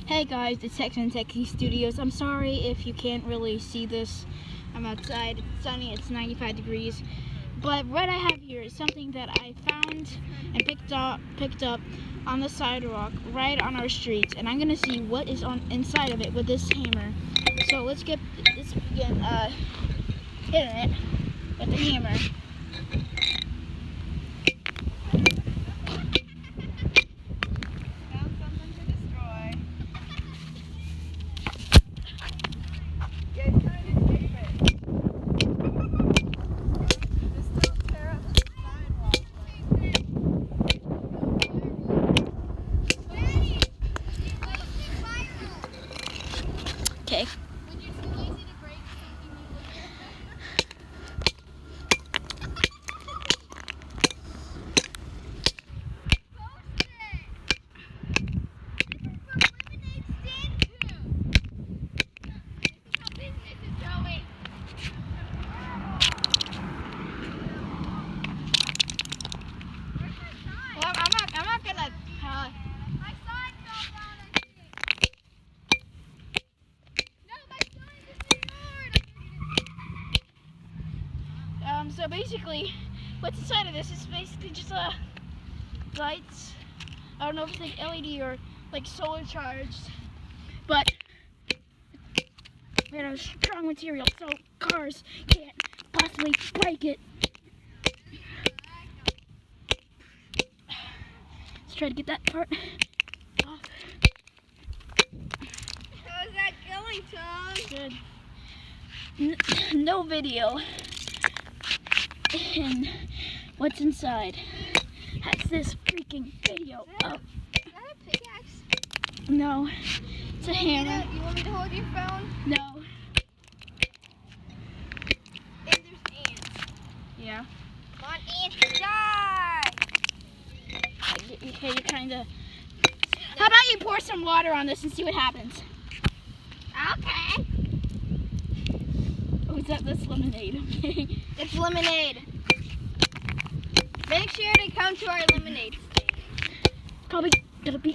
Hey guys, it's Tex and Techie Studios. I'm sorry if you can't really see this. I'm outside, it's sunny, it's 95 degrees. But what I have here is something that I found and picked up on the sidewalk right on our street. And I'm gonna see what is inside of it with this hammer. So let's begin hitting it with the hammer. Okay. Would you too lazy to break something you Well, I'm not gonna. My sign fell down, I think. No, my sign disappeared. So basically, what's inside of this is basically just lights. I don't know if it's like LED or like solar charged, but made of strong material, so cars can't possibly break it. Let's try to get that part off. How's that going, Tom? Good. No video. And what's inside has this freaking video up. Is that a pickaxe? No, it's a hammer. You want me to hold your phone? No. And there's ants. Yeah. Come on, ants, die! Okay, you kind of. How about you pour some water on this and see what happens? Okay. Oh, that's lemonade. Okay. It's lemonade. Make sure to come to our lemonade stand. Probably gonna be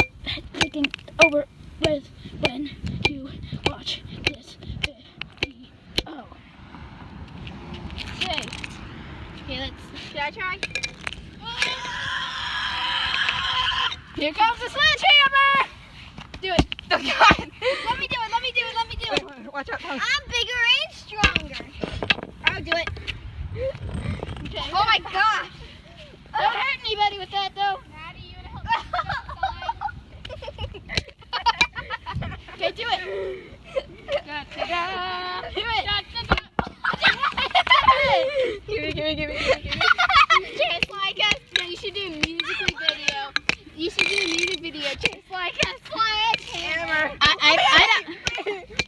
taking over with when you watch this video. Okay. Okay, let's. Should I try? Here comes the sledgehammer! Do it. Oh God! Let me do it. Wait, watch out, Tom. I'm bigger and stronger. I'll do it. Okay. Oh my gosh! Don't hurt anybody with that though. Maddie, you wanna help me outside? Okay, do it. Da-da-da. Do it. Give me. Just like us. No, you should do a music video. You should do a music video just like a sledgehammer.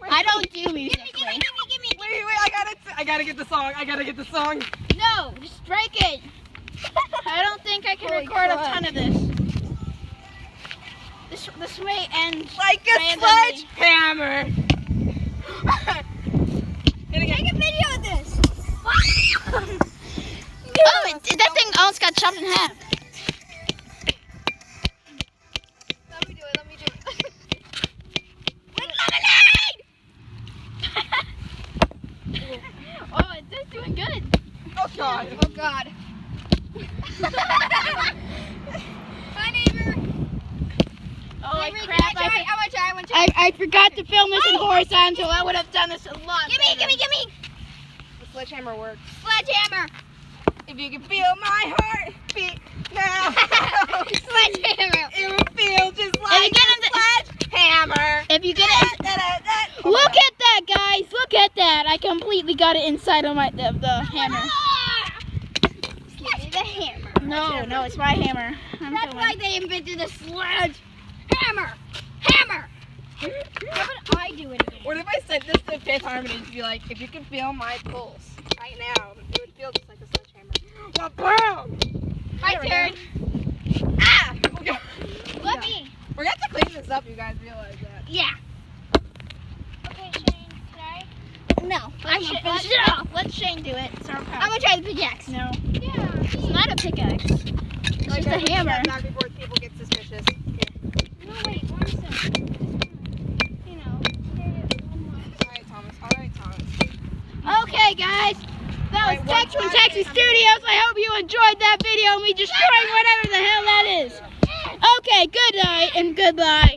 I don't do music. Give me. Wait, I gotta get the song. No, just break it. I don't think I can Holy record a crap. ton of this. This may end Like a randomly. sledgehammer. Take a video of this. Oh, that thing almost got chopped in half. Let me do it. With lemonade! Oh, it's doing good. Oh God. Oh God. My neighbor. Oh, Neighbor, crap. I want to try. I forgot to film this in horizontal. I would have done this a lot better. Give me. The sledgehammer works. Sledgehammer. If you can feel my heart beat now, Sledgehammer. it will feel just like a sledgehammer. If you get it, look at that, guys! Look at that! I completely got it inside of the hammer. Give me the hammer. No, it's my hammer. That's why they invented the sledgehammer. Hammer. How about I do it again? What if I said this to Fifth Harmony to be like, if you can feel my pulse right now, it would feel just like a sledgehammer. Well, boom! My There we turn. Ah! Let me. We're gonna have to clean this up, you guys realize that. Yeah. Okay, Shane, can I? No. Let Shane do it. It's our I'm problem. gonna try the pickaxe. No, Yeah. it's not a pickaxe. It's just a hammer. Back before people get suspicious. No, wait, one second. Okay, guys. That was Tex from Texas Studios. I hope you enjoyed that video. Me destroying whatever the hell that is. Okay, good night and goodbye.